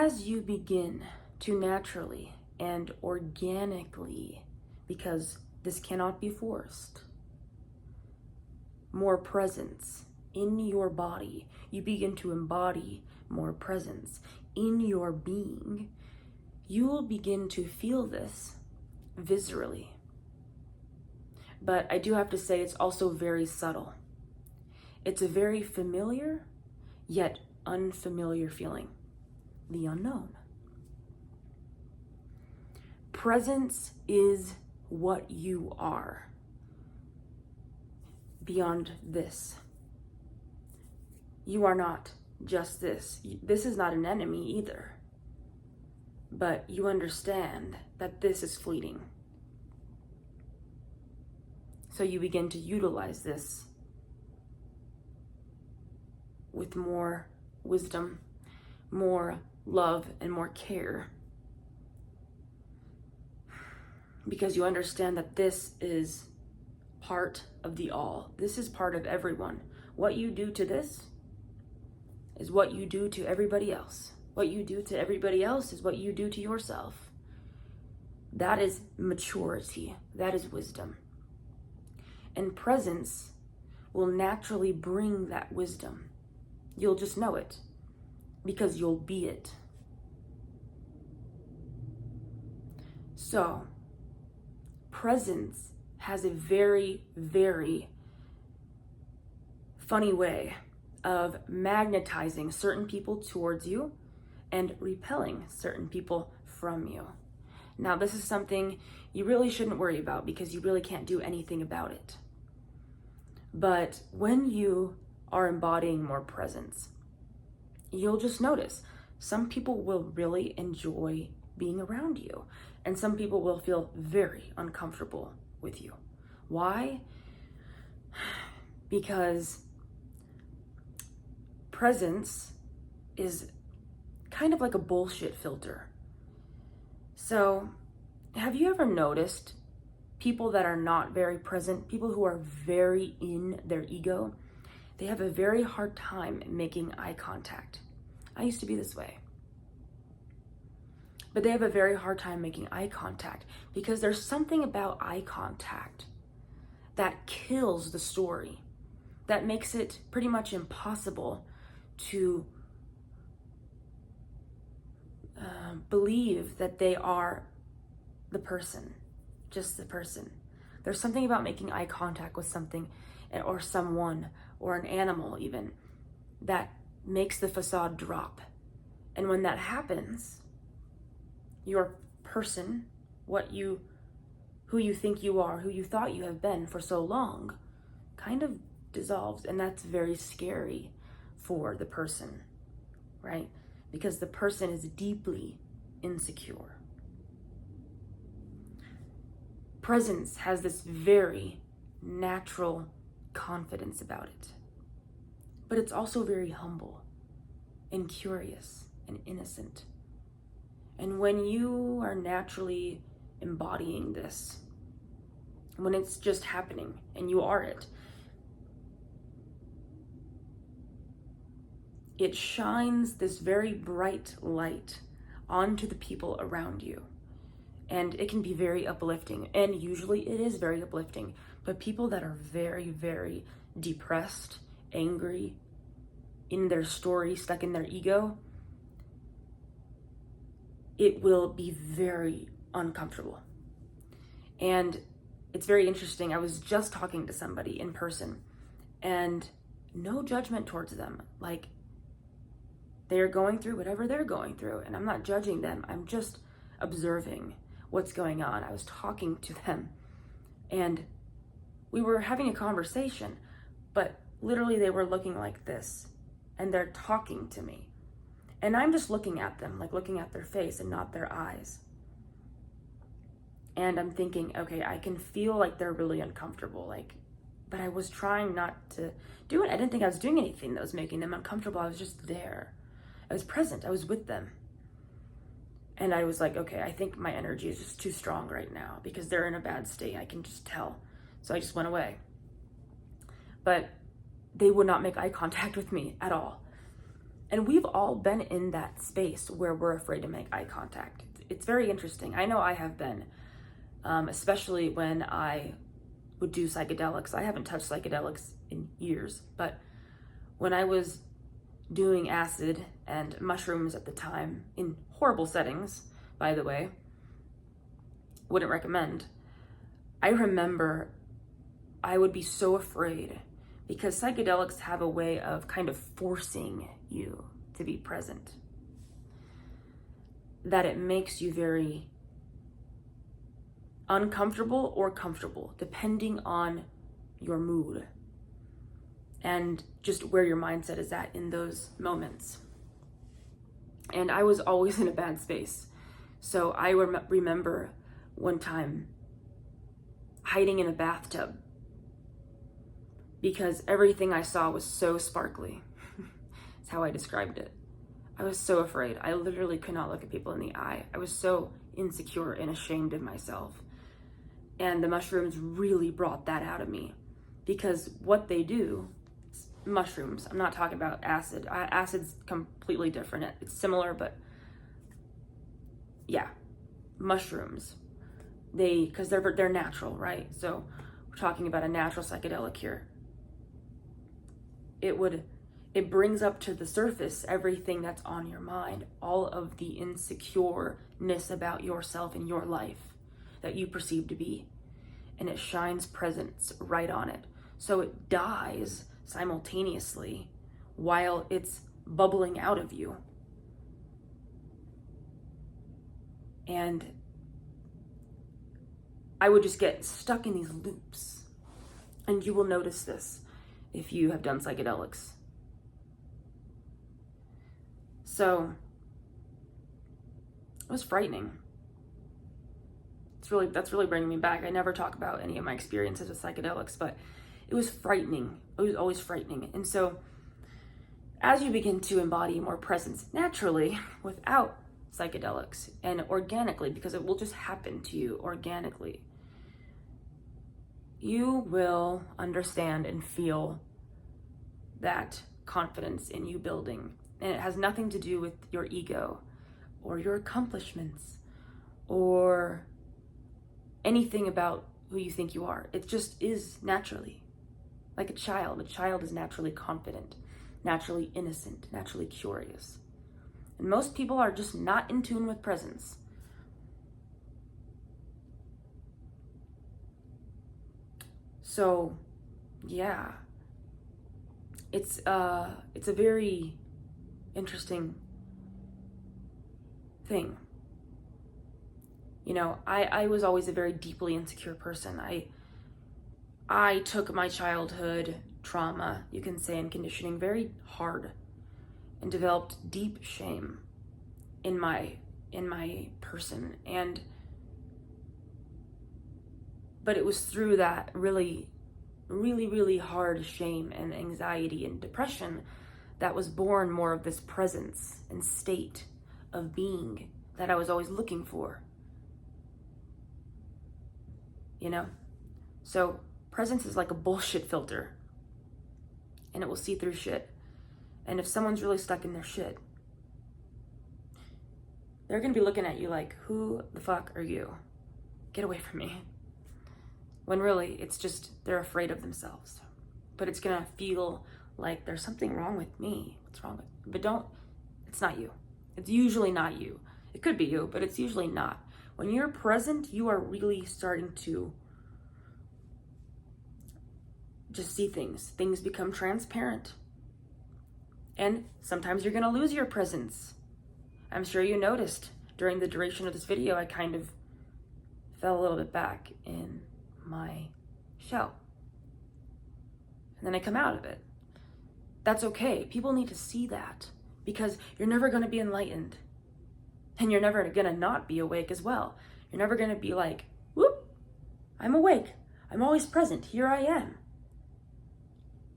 as you begin to naturally and organically, because this cannot be forced, more presence in your body, you begin to embody more presence in your being, you will begin to feel this viscerally. But I do have to say, it's also very subtle. It's a very familiar, yet unfamiliar feeling, the unknown. Presence is what you are. Beyond this, you are not just this. This is not an enemy either. But you understand that this is fleeting. So you begin to utilize this with more wisdom, more love, and more care. Because you understand that this is part of the all. This is part of everyone. What you do to this is what you do to everybody else. What you do to everybody else is what you do to yourself. That is maturity. That is wisdom. And presence will naturally bring that wisdom. You'll just know it because you'll be it. So, presence has a very, very funny way of magnetizing certain people towards you and repelling certain people from you. Now, this is something you really shouldn't worry about because you really can't do anything about it. But when you are embodying more presence, you'll just notice some people will really enjoy being around you, and some people will feel very uncomfortable with you. Why? Because presence is kind of like a bullshit filter. So, have you ever noticed people that are not very present, people who are very in their ego, they have a very hard time making eye contact. I used to be this way. But they have a very hard time making eye contact because there's something about eye contact that kills the story, that makes it pretty much impossible to believe that they are the person, just the person. There's something about making eye contact with something or someone or an animal even that makes the facade drop. And when that happens, your person, who you think you are, who you thought you have been for so long, kind of dissolves. And that's very scary for the person, right? Because the person is deeply insecure. Presence has this very natural confidence about it. But it's also very humble and curious and innocent. And when you are naturally embodying this, when it's just happening and you are it, it shines this very bright light onto the people around you. And it can be very uplifting. And usually it is very uplifting. But people that are very, very depressed, angry, in their story, stuck in their ego, it will be very uncomfortable. And it's very interesting. I was just talking to somebody in person, and no judgment towards them. Like, they're going through whatever they're going through, and I'm not judging them. I'm just observing what's going on. I was talking to them, and we were having a conversation, but literally they were looking like this, and they're talking to me. And I'm just looking at them, like looking at their face and not their eyes. And I'm thinking, okay, I can feel like they're really uncomfortable, but I was trying not to do it. I didn't think I was doing anything that was making them uncomfortable. I was just there. I was present. I was with them. And I was like, okay, I think my energy is just too strong right now because they're in a bad state. I can just tell. So I just went away. But they would not make eye contact with me at all. And we've all been in that space where we're afraid to make eye contact. It's very interesting. I know I have been, especially when I would do psychedelics. I haven't touched psychedelics in years, but when I was doing acid and mushrooms at the time, in horrible settings, by the way, wouldn't recommend, I remember I would be so afraid because psychedelics have a way of kind of forcing you to be present, that it makes you very uncomfortable or comfortable, depending on your mood and just where your mindset is at in those moments. And I was always in a bad space. So I remember one time hiding in a bathtub because everything I saw was so sparkly. That's how I described it. I was so afraid. I literally could not look at people in the eye. I was so insecure and ashamed of myself. And the mushrooms really brought that out of me, because what they do, mushrooms, I'm not talking about acid. Acid's completely different. It's similar, but yeah, mushrooms, because they're natural, right? So we're talking about a natural psychedelic here. It brings up to the surface everything that's on your mind, all of the insecureness about yourself and your life that you perceive to be, and it shines presence right on it. So it dies simultaneously while it's bubbling out of you. And I would just get stuck in these loops. And you will notice this if you have done psychedelics. So it was frightening. That's really bringing me back. I never talk about any of my experiences with psychedelics, but it was frightening. It was always frightening. And so as you begin to embody more presence naturally without psychedelics and organically, because it will just happen to you organically, you will understand and feel that confidence in you building. And it has nothing to do with your ego or your accomplishments or anything about who you think you are. It just is naturally. Like a child. A child is naturally confident, naturally innocent, naturally curious. And most people are just not in tune with presence. So, yeah. It's a very interesting thing. You know, I was always a very deeply insecure person. I took my childhood trauma, you can say, and conditioning very hard, and developed deep shame in my person. But it was through that really hard shame and anxiety and depression that was born more of this presence and state of being that I was always looking for. You know? So presence is like a bullshit filter, and it will see through shit. And if someone's really stuck in their shit, they're gonna be looking at you like, who the fuck are you? Get away from me. When really, it's just they're afraid of themselves. But it's gonna feel like there's something wrong with me. What's wrong with me? But it's not you. It's usually not you. It could be you, but it's usually not. When you're present, you are really starting to just see things. Things become transparent. And sometimes you're gonna lose your presence. I'm sure you noticed during the duration of this video, I kind of fell a little bit back in my shell. And then I come out of it. That's okay. People need to see that, because you're never gonna be enlightened. And you're never gonna not be awake as well. You're never gonna be like, whoop, I'm awake. I'm always present. Here I am.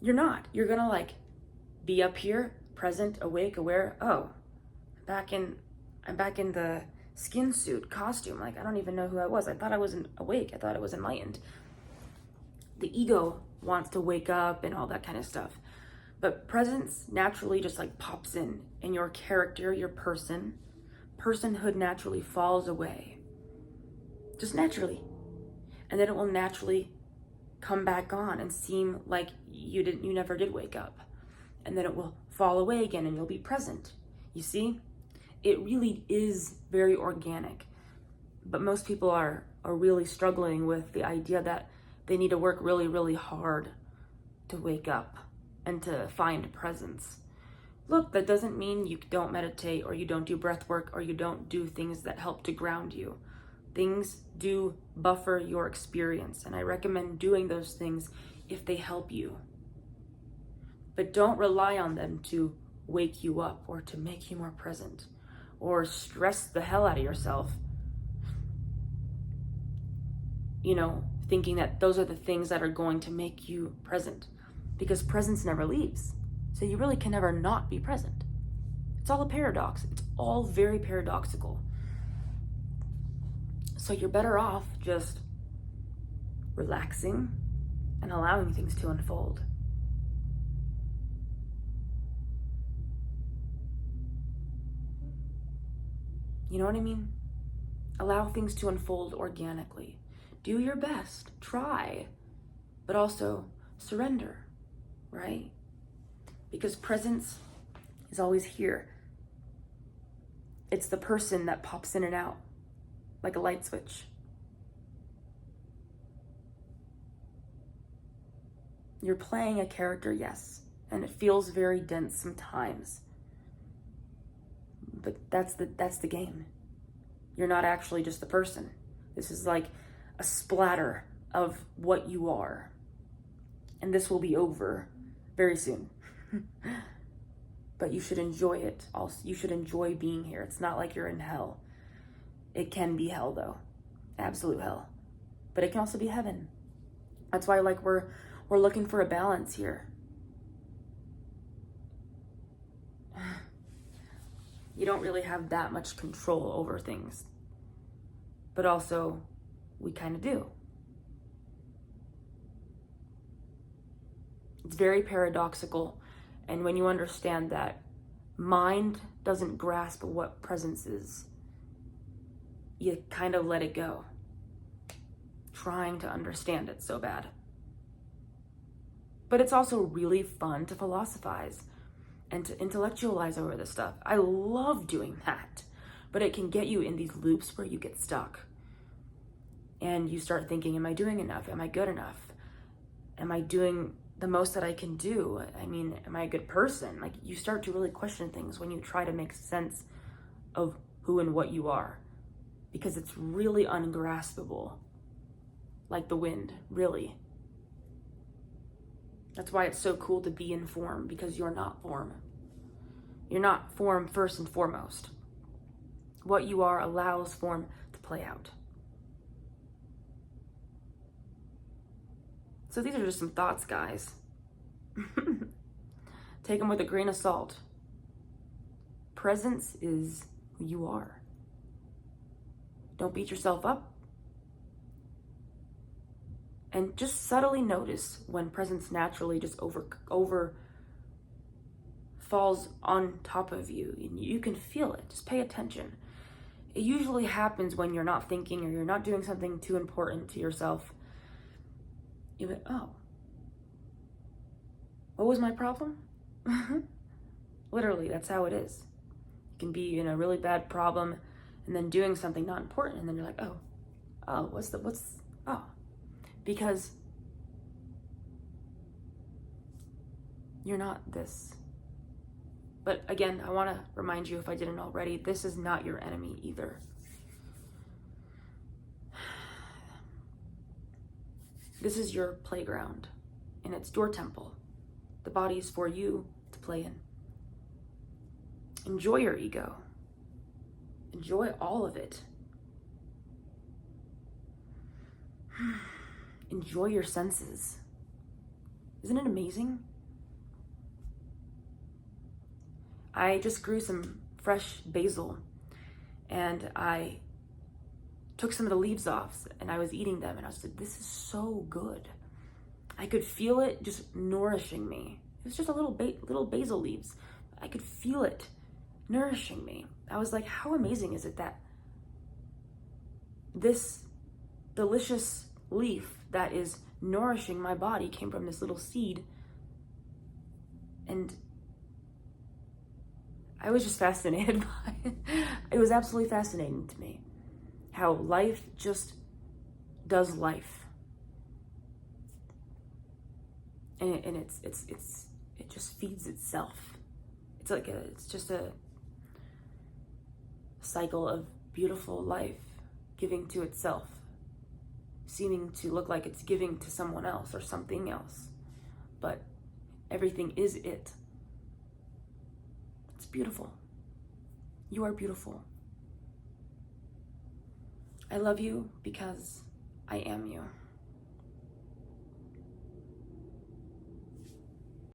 You're not. You're gonna like be up here, present, awake, aware. Oh, I'm back in the skin suit costume. Like, I don't even know who I was. I thought I wasn't awake. I thought I was enlightened. The ego wants to wake up and all that kind of stuff. But presence naturally just like pops in, and your character, your personhood naturally falls away. Just naturally. And then it will naturally come back on and seem like you never did wake up. And then it will fall away again and you'll be present. You see? It really is very organic. But most people are really struggling with the idea that they need to work really, really hard to wake up and to find presence. Look, that doesn't mean you don't meditate or you don't do breath work or you don't do things that help to ground you. Things do buffer your experience, and I recommend doing those things if they help you. But don't rely on them to wake you up or to make you more present or stress the hell out of yourself, thinking that those are the things that are going to make you present, because presence never leaves. So you really can never not be present. It's all a paradox. It's all very paradoxical. So you're better off just relaxing and allowing things to unfold. You know what I mean? Allow things to unfold organically. Do your best, try, but also surrender, right? Because presence is always here. It's the person that pops in and out like a light switch. You're playing a character, yes, and it feels very dense sometimes. But that's the game. You're not actually just the person. This is like a splatter of what you are. And this will be over very soon. But you should enjoy it also. You should enjoy being here. It's not like you're in hell. It can be hell though. Absolute hell. But it can also be heaven. That's why we're looking for a balance here. You don't really have that much control over things. But also, we kind of do. It's very paradoxical. And when you understand that mind doesn't grasp what presence is, you kind of let it go, trying to understand it so bad. But it's also really fun to philosophize and to intellectualize over this stuff. I love doing that, but it can get you in these loops where you get stuck. And you start thinking, am I doing enough? Am I good enough? Am I doing the most that I can do? I mean, am I a good person? Like, you start to really question things when you try to make sense of who and what you are, because it's really ungraspable, like the wind, really. That's why it's so cool to be in form, because you're not form. You're not form first and foremost. What you are allows form to play out. So these are just some thoughts, guys. Take them with a grain of salt. Presence is who you are. Don't beat yourself up. And just subtly notice when presence naturally just over falls on top of you. And you can feel it. Just pay attention. It usually happens when you're not thinking or you're not doing something too important to yourself. You went, oh, what was my problem? Literally, that's how it is. You can be in a really bad problem and then doing something not important, and then you're like, because you're not this. But again, I want to remind you, if I didn't already, this is not your enemy either. This is your playground, and it's your temple. The body is for you to play in. Enjoy your ego. Enjoy all of it. Enjoy your senses. Isn't it amazing? I just grew some fresh basil, and I took some of the leaves off, and I was eating them, and I was like, this is so good. I could feel it just nourishing me. It was just a little basil leaves. I could feel it nourishing me. I was like, how amazing is it that this delicious leaf that is nourishing my body came from this little seed? And I was just fascinated by it. It was absolutely fascinating to me how life just does life. And it just feeds itself. It's just a cycle of beautiful life giving to itself, seeming to look like it's giving to someone else or something else, but everything is it. It's beautiful. You are beautiful. I love you because I am you.